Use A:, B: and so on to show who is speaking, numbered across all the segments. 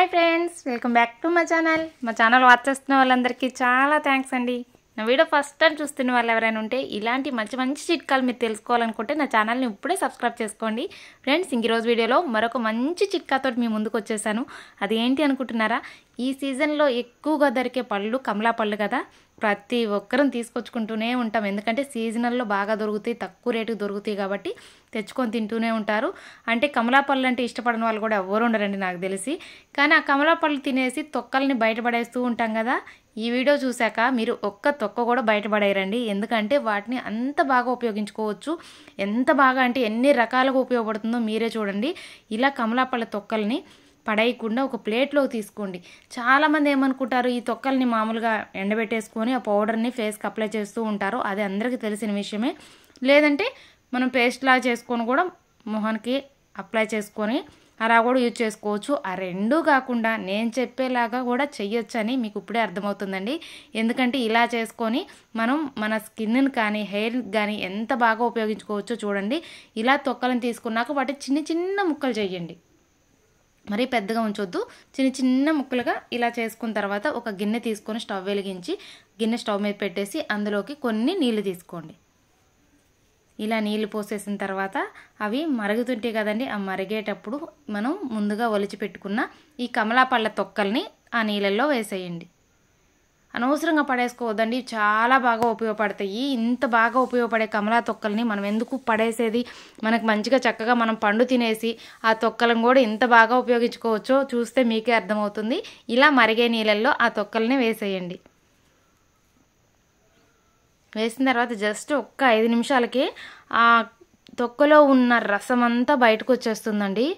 A: Hi friends, welcome back to my channel. మా channel watch చేస్తున్న వాళ్ళందరికీ చాలా థ్యాంక్స్ అండి. నా వీడియో ఫస్ట్ టైం చూస్తున్న వాళ్ళు ఎవరైనా ఉంటే ఇలాంటి మంచి మంచి చిట్కాలు మీరు తెలుసుకోవాలనుకుంటే నా ఛానల్ని ఇప్పుడే సబ్స్క్రైబ్ చేసుకోండి. ఫ్రెండ్స్, ఈరోజు వీడియోలో మరొక మంచి చిట్కాతో మీ ముందుకు వచ్చేసాను. అది ఏంటి అనుకుంటున్నారా? ఈ సీజన్లో ఎక్కువగా దొరికే పళ్ళు కమలా పళ్ళు కదా. ప్రతి ఒక్కరం తీసుకొచ్చుకుంటూనే ఉంటాం, ఎందుకంటే సీజనల్లో బాగా దొరుకుతాయి, తక్కువ రేటుకి దొరుకుతాయి కాబట్టి తెచ్చుకొని తింటూనే ఉంటారు. అంటే కమలా పళ్ళు అంటే ఇష్టపడిన వాళ్ళు కూడా ఎవరు ఉండరండి నాకు తెలిసి. కానీ ఆ కమలా పళ్ళు తినేసి తొక్కల్ని బయటపడేస్తూ ఉంటాం కదా. ఈ వీడియో చూశాక మీరు ఒక్క తొక్క కూడా బయటపడేయరండి, ఎందుకంటే వాటిని అంత బాగా ఉపయోగించుకోవచ్చు. ఎంత బాగా అంటే ఎన్ని రకాలుగా ఉపయోగపడుతుందో మీరే చూడండి. ఇలా కమలా పళ్ళ తొక్కల్ని పడేయకుండా ఒక ప్లేట్లోకి తీసుకోండి. చాలామంది ఏమనుకుంటారు, ఈ తొక్కల్ని మామూలుగా ఎండబెట్టేసుకొని ఆ పౌడర్ని ఫేస్కి అప్లై చేస్తూ ఉంటారు. అది అందరికీ తెలిసిన విషయమే. లేదంటే మనం పేస్ట్లా చేసుకొని కూడా మొహానికి అప్లై చేసుకొని అలా కూడా యూజ్ చేసుకోవచ్చు. ఆ రెండూ కాకుండా నేను చెప్పేలాగా కూడా చెయ్యొచ్చని మీకు ఇప్పుడే అర్థమవుతుందండి. ఎందుకంటే ఇలా చేసుకొని మనం మన స్కిన్ని కానీ హెయిర్ కానీ ఎంత బాగా ఉపయోగించుకోవచ్చో చూడండి. ఇలా తొక్కలను తీసుకున్నాక వాటి చిన్న చిన్న ముక్కలు చేయండి, మరీ పెద్దగా ఉంచొద్దు. చిన్న చిన్న ముక్కలుగా ఇలా చేసుకున్న తర్వాత ఒక గిన్నె తీసుకొని స్టవ్ వెలిగించి గిన్నె స్టవ్ మీద పెట్టేసి అందులోకి కొన్ని నీళ్లు తీసుకోండి. ఇలా నీళ్లు పోసేసిన తర్వాత అవి మరుగుతుంటాయి కదండి. ఆ మరిగేటప్పుడు మనం ముందుగా ఒలిచి పెట్టుకున్న ఈ కమలా పళ్ళ తొక్కల్ని ఆ నీళ్ళల్లో వేసేయండి. అనవసరంగా పడేసుకోవద్దండి, చాలా బాగా ఉపయోగపడతాయి. ఇంత బాగా ఉపయోగపడే కమలా తొక్కల్ని మనం ఎందుకు పడేసేది? మనకు మంచిగా చక్కగా మనం పండు తినేసి ఆ తొక్కలను కూడా ఇంత బాగా ఉపయోగించుకోవచ్చో చూస్తే మీకే అర్థమవుతుంది. ఇలా మరిగే నీళ్ళల్లో ఆ తొక్కల్ని వేసేయండి. వేసిన తర్వాత జస్ట్ ఒక్క 5 నిమిషాలకి ఆ తొక్కలో ఉన్న రసం అంతా బయటకు వచ్చేస్తుందండి.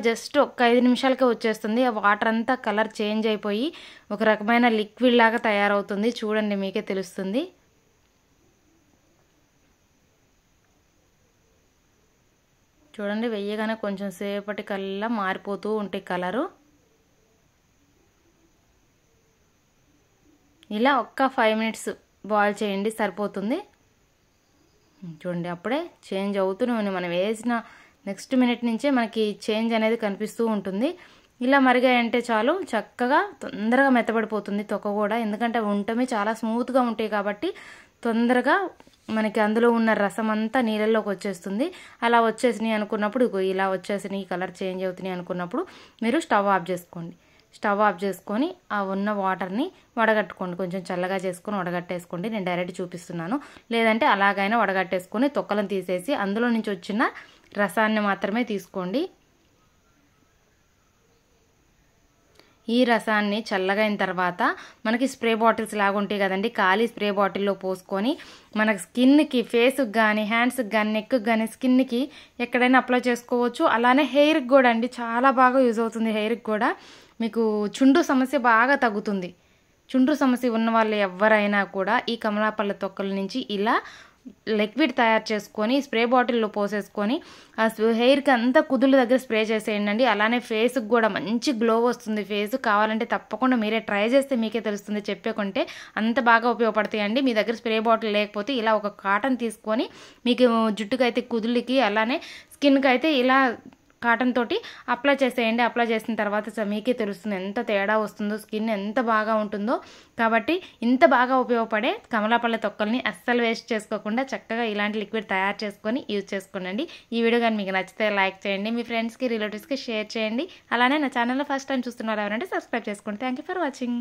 A: జస్ట్ ఒక్క 5 నిమిషాలకే వచ్చేస్తుంది. ఆ వాటర్ అంతా కలర్ చేంజ్ అయిపోయి ఒక రకమైన లిక్విడ్ లాగా తయారవుతుంది. చూడండి, మీకే తెలుస్తుంది. చూడండి, వెయ్యగానే కొంచెం సేపటి కల్లా మారిపోతూ ఉంటాయి కలరు. ఇలా ఒక్క 5 మినిట్స్ బాయిల్ చేయండి, సరిపోతుంది. చూడండి, అప్పుడే చేంజ్ అవుతూనే ఉంది. మనం వేసిన నెక్స్ట్ మినిట్ నుంచే మనకి చేంజ్ అనేది కనిపిస్తూ ఉంటుంది. ఇలా మరిగాయంటే చాలు, చక్కగా తొందరగా మెత్తబడిపోతుంది తొక్క కూడా. ఎందుకంటే అవి ఉండటమే చాలా స్మూత్గా ఉంటాయి కాబట్టి తొందరగా మనకి అందులో ఉన్న రసం అంతా నీళ్ళల్లోకి వచ్చేస్తుంది. అలా వచ్చేసినాయి అనుకున్నప్పుడు, ఇలా వచ్చేసినాయి, కలర్ చేంజ్ అవుతున్నాయి అనుకున్నప్పుడు మీరు స్టవ్ ఆఫ్ చేసుకోండి. స్టవ్ ఆఫ్ చేసుకొని ఆ ఉన్న వాటర్ని వడగట్టుకోండి. కొంచెం చల్లగా చేసుకొని వడగట్టేసుకోండి. నేను డైరెక్ట్ చూపిస్తున్నాను. లేదంటే అలాగైనా వడగట్టేసుకొని తొక్కలను తీసేసి అందులో నుంచి వచ్చిన రసాన్ని మాత్రమే తీసుకోండి. ఈ రసాన్ని చల్లగా అయిన తర్వాత మనకి స్ప్రే బాటిల్స్ లాగా ఉంటాయి కదండి, ఖాళీ స్ప్రే బాటిల్లో పోసుకొని మన స్కిన్కి, ఫేస్కి కానీ, హ్యాండ్స్కి కానీ, నెక్కి కానీ, స్కిన్కి ఎక్కడైనా అప్లై చేసుకోవచ్చు. అలానే హెయిర్కి కూడా అండి, చాలా బాగా యూజ్ అవుతుంది. హెయిర్కి కూడా మీకు చుండ్రు సమస్య బాగా తగ్గుతుంది. చుండ్రు సమస్య ఉన్న వాళ్ళు ఎవరైనా కూడా ఈ కమలా పళ్ళ తొక్కల నుంచి ఇలా లిక్విడ్ తయారు చేసుకొని స్ప్రే బాటిల్లో పోసేసుకొని ఆ హెయిర్కి అంతా కుదుళ్ళ దగ్గర స్ప్రే చేసేయండి. అలానే ఫేస్కి కూడా మంచి గ్లో వస్తుంది. ఫేస్ కావాలంటే తప్పకుండా మీరే ట్రై చేస్తే మీకే తెలుస్తుంది. చెప్పేకుంటే అంత బాగా ఉపయోగపడతాయండి. మీ దగ్గర స్ప్రే బాటిల్ లేకపోతే ఇలా ఒక కాటన్ తీసుకొని మీకు జుట్టుకి అయితే కుదుళ్ళకి, అలానే స్కిన్కి అయితే ఇలా కాటన్ తోటి అప్లై చేసేయండి. అప్లై చేసిన తర్వాత మీకే తెలుస్తుంది ఎంత తేడా వస్తుందో, స్కిన్ ఎంత బాగా ఉంటుందో. కాబట్టి ఇంత బాగా ఉపయోగపడే కమలా పళ్ళ తొక్కల్ని అస్సలు వేస్ట్ చేసుకోకుండా చక్కగా ఇలాంటి లిక్విడ్ తయారు చేసుకొని యూజ్ చేసుకోండి. ఈ వీడియో కానీ మీకు నచ్చితే లైక్ చేయండి, మీ ఫ్రెండ్స్కి, రిలేటివ్స్కి షేర్ చేయండి. అలానే నా ఛానల్లో ఫస్ట్ టైం చూస్తున్నారు ఎవరంటే సబ్స్క్రైబ్ చేసుకోండి. Thank you for watching.